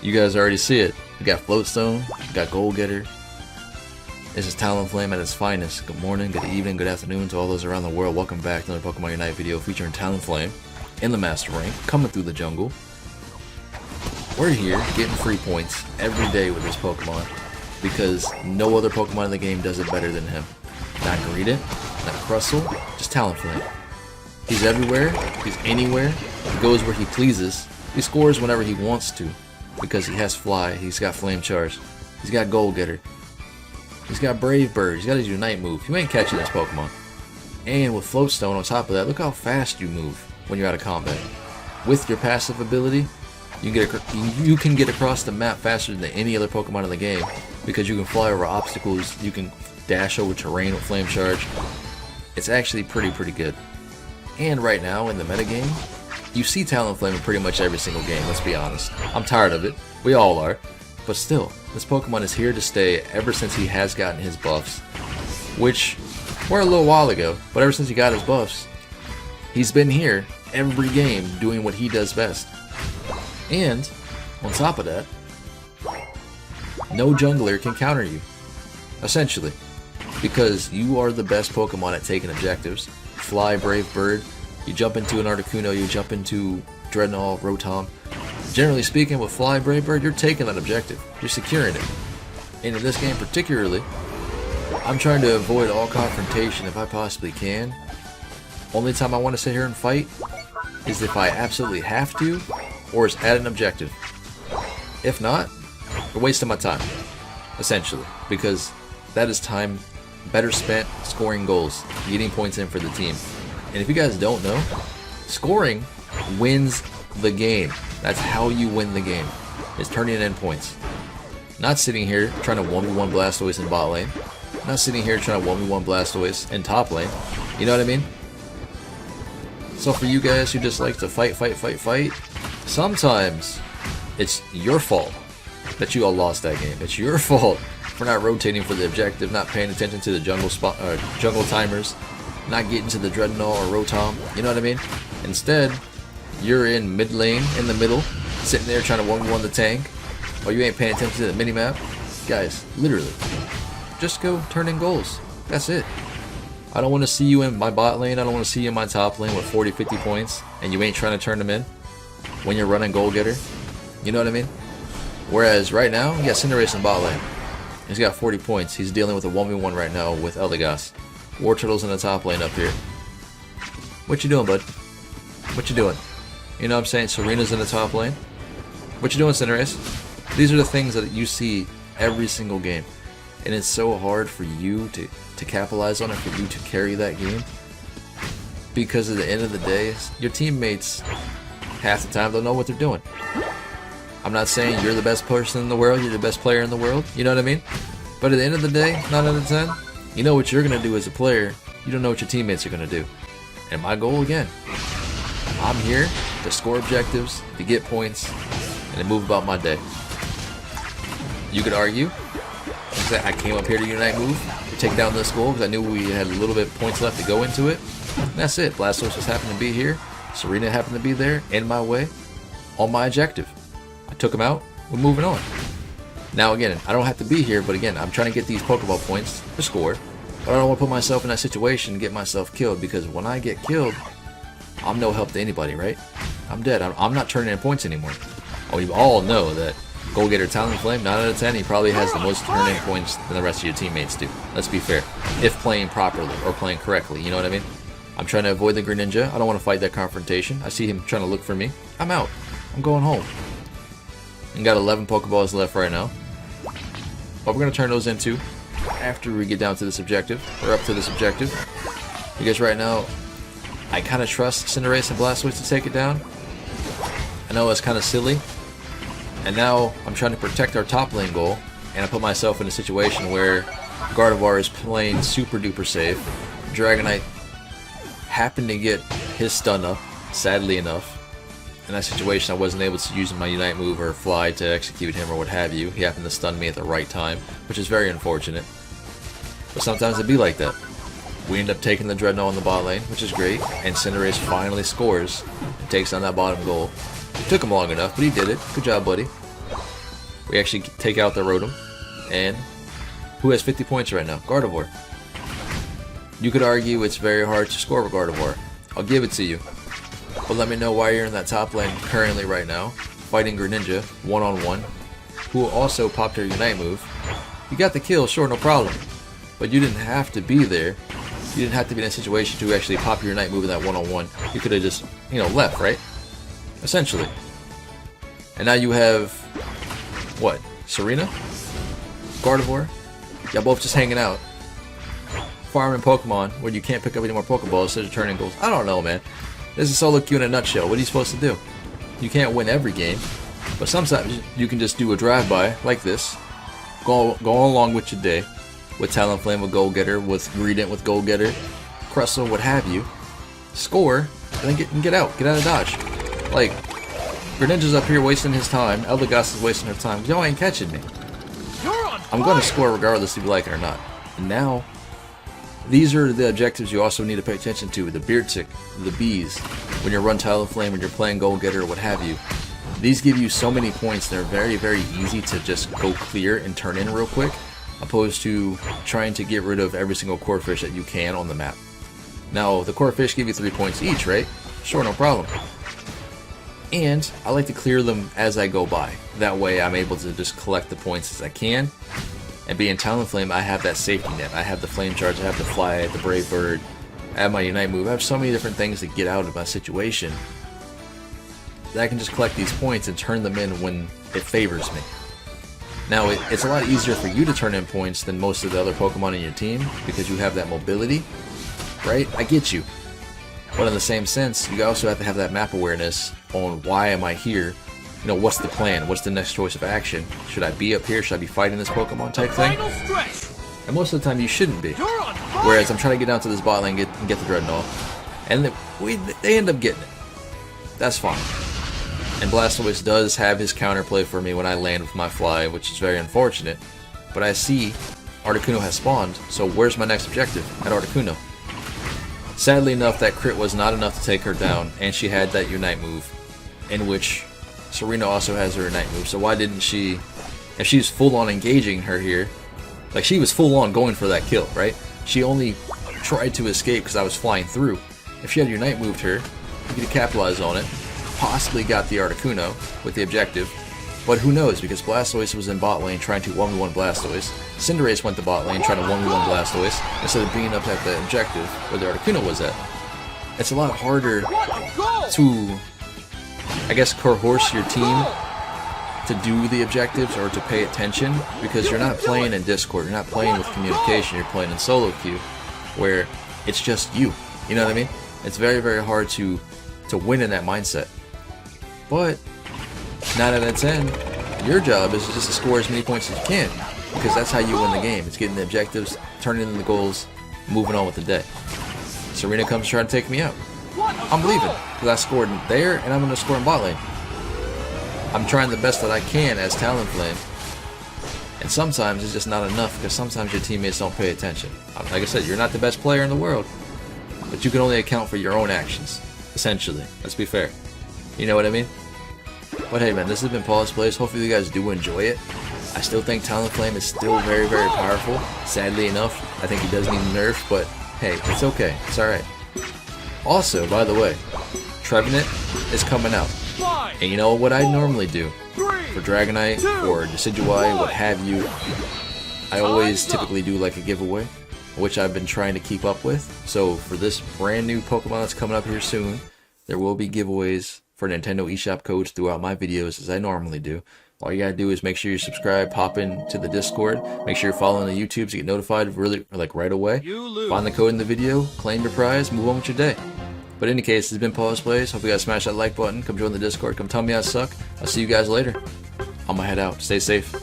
You guys already see it. We got Floatstone, we got Goal Getter. This is Talonflame at its finest. Good morning, good evening, good afternoon to all those around the world. Welcome back to another Pokemon Unite video featuring Talonflame in the Master Rank, coming through the jungle. We're here getting free points every day with this Pokemon because no other Pokemon in the game does it better than him. Not Greedent, not Crustle, just Talonflame. He's everywhere, he's anywhere, he goes where he pleases, he scores whenever he wants to because he has Fly, he's got Flame Charge, he's got Goal Getter, he's got Brave Bird, he's got his Unite move. You ain't catching this Pokemon. And with Floatstone on top of that, look how fast you move when you're out of combat. With your passive ability, you can get across the map faster than any other Pokemon in the game because you can fly over obstacles, you can dash over terrain with Flame Charge. It's actually pretty good. And right now in the metagame, you see Talonflame in pretty much every single game, let's be honest. I'm tired of it, we all are. But still, this Pokemon is here to stay ever since he has gotten his buffs, which were a little while ago, but ever since he got his buffs, he's been here every game doing what he does best. And, on top of that, no jungler can counter you, essentially, because you are the best Pokemon at taking objectives. Fly, Brave Bird, you jump into an Articuno, you jump into Dreadnought, Rotom. Generally speaking, with Fly, Brave Bird, you're taking that objective, you're securing it. And in this game particularly, I'm trying to avoid all confrontation if I possibly can. Only time I want to sit here and fight is if I absolutely have to, or is at an objective. If not, you're wasting my time, essentially, because that is time better spent scoring goals, getting points in for the team. And if you guys don't know, scoring wins the game. That's how you win the game, is turning in points. Not sitting here trying to 1v1 Blastoise in bot lane, not sitting here trying to 1v1 Blastoise in top lane, you know what I mean? So for you guys who just like to fight, sometimes it's your fault that you all lost that game. It's your fault for not rotating for the objective, not paying attention to the jungle timers, not getting to the Dreadnought or Rotom, you know what I mean? Instead, you're in mid lane, in the middle, sitting there trying to 1v1 the tank, or you ain't paying attention to the minimap. Guys, literally, just go turn in goals. That's it. I don't want to see you in my bot lane, I don't want to see you in my top lane with 40-50 points, and you ain't trying to turn them in when you're running Goal Getter. You know what I mean? Whereas right now, you got Cinderace in bot lane. He's got 40 points. He's dealing with a 1v1 right now with Eldegoss. Wartortle's in the top lane up here. What you doing, bud? What you doing? You know what I'm saying? Serena's in the top lane. What you doing, Cinderace? These are the things that you see every single game. And it's so hard for you to capitalize on it, for you to carry that game. Because at the end of the day, your teammates, half the time, don't know what they're doing. I'm not saying you're the best person in the world, you're the best player in the world, you know what I mean? But at the end of the day, 9 out of 10, you know what you're going to do as a player, you don't know what your teammates are going to do. And my goal, again, I'm here to score objectives, to get points, and to move about my day. You could argue that I came up here to Unite move, to take down this goal, because I knew we had a little bit of points left to go into it. And that's it. Blastoise just happened to be here, Serena happened to be there, in my way, on my objective. I took him out, we're moving on. Now again, I don't have to be here, but again, I'm trying to get these Pokeball points to score, but I don't want to put myself in that situation and get myself killed, because when I get killed, I'm no help to anybody, right? I'm dead. I'm not turning in points anymore. We all know that Goal Getter Talonflame, 9 out of 10, he probably has the most turn in points than the rest of your teammates do. Let's be fair. If playing properly or playing correctly, you know what I mean? I'm trying to avoid the Greninja. I don't want to fight that confrontation. I see him trying to look for me. I'm out. I'm going home. And got 11 Pokeballs left right now. But we're going to turn those into after we get down to this objective. We're up to this objective. Because right now, I kind of trust Cinderace and Blastoise to take it down. I know it's kind of silly. And now I'm trying to protect our top lane goal. And I put myself in a situation where Gardevoir is playing super duper safe. Dragonite happened to get his stun up, sadly enough. In that situation, I wasn't able to use my Unite move or Fly to execute him or what have you. He happened to stun me at the right time, which is very unfortunate. But sometimes it'd be like that. We end up taking the Dreadnought on the bot lane, which is great, and Cinderace finally scores and takes down that bottom goal. It took him long enough, but he did it. Good job, buddy. We actually take out the Rotom. And who has 50 points right now? Gardevoir. You could argue it's very hard to score with Gardevoir. I'll give it to you. But let me know why you're in that top lane currently right now, fighting Greninja one-on-one, who also popped her Unite move. You got the kill, sure, no problem. But you didn't have to be there. You didn't have to be in a situation to actually pop your Unite move in that one-on-one. You could have just, you know, left, right? Essentially. And now you have, what, Serena? Gardevoir? Y'all both just hanging out. Farming Pokemon when you can't pick up any more Pokeballs, so you're turning goals. I don't know, man. This is solo queue in a nutshell. What are you supposed to do? You can't win every game, but sometimes you can just do a drive-by like this. Go along with your day. With Talonflame, with Goal Getter, with Greedent, with Goal Getter, Crustle, what have you. Score, and then get out. Get out of dodge. Like, Greninja's up here wasting his time. Eldegoss is wasting her time. Y'all ain't catching me. I'm going to score regardless if you like it or not. And now, these are the objectives you also need to pay attention to. The Beard Tick, the Bees, when you run Talonflame, when you're playing Goal Getter, or what have you. These give you so many points, they're very, very easy to just go clear and turn in real quick, opposed to trying to get rid of every single core fish that you can on the map. Now, the core fish give you 3 points each, right? Sure, no problem. And I like to clear them as I go by. That way I'm able to just collect the points as I can. And being Talonflame, I have that safety net. I have the Flame Charge, I have the Fly, I have the Brave Bird, I have my Unite move. I have so many different things to get out of my situation that I can just collect these points and turn them in when it favors me. Now, it's a lot easier for you to turn in points than most of the other Pokemon in your team because you have that mobility, right? I get you. But in the same sense, you also have to have that map awareness on why am I here? You know, what's the plan? What's the next choice of action? Should I be up here? Should I be fighting this Pokemon type thing? And most of the time you shouldn't be. Whereas I'm trying to get down to this bot lane and get the Dreadnought. And they end up getting it. That's fine. And Blastoise does have his counterplay for me when I land with my Fly, which is very unfortunate. But I see Articuno has spawned, so where's my next objective? At Articuno. Sadly enough, that crit was not enough to take her down, and she had that Unite move, in which Serena also has her Unite move, so why didn't she, if she's full on engaging her here, like she was full on going for that kill, right? She only tried to escape because I was flying through. If she had Unite moved her, you could have capitalized on it, possibly got the Articuno with the objective, but who knows, because Blastoise was in bot lane trying to 1v1 Blastoise. Cinderace went to bot lane trying to 1v1 Blastoise instead of being up at the objective where the Articuno was at. It's a lot harder to, I guess, coerce your team to do the objectives or to pay attention because you're not playing in Discord, you're not playing with communication, you're playing in solo queue where it's just you. You know what I mean? It's very, very hard to win in that mindset. But 9 out of 10, your job is just to score as many points as you can, because that's how you win the game. It's getting the objectives, turning in the goals, moving on with the day. Serena comes trying to take me out. I'm leaving, because I scored there, and I'm going to score in bot lane. I'm trying the best that I can as Talonflame, and sometimes it's just not enough, because sometimes your teammates don't pay attention. Like I said, you're not the best player in the world, but you can only account for your own actions, essentially. Let's be fair. You know what I mean? But hey man, this has been Pawseplays. Hopefully you guys do enjoy it. I still think Talonflame is still very, very powerful. Sadly enough, I think he does need a nerf, but hey, it's okay. It's alright. Also, by the way, TREVENANT is coming out. And you know what I normally do? For Dragonite, or Decidueye, what have you, I always typically do like a giveaway, which I've been trying to keep up with. So for this brand new Pokemon that's coming up here soon, there will be giveaways for Nintendo eShop codes throughout my videos as I normally do. All you gotta do is make sure you subscribe, pop into the Discord, make sure you're following the YouTube to get notified really right away. Find the code in the video, claim your prize, move on with your day. But in any case, this has been Pawseplays. Hope you guys smash that like button, come join the Discord, come tell me I suck. I'll see you guys later. I'm gonna head out. Stay safe.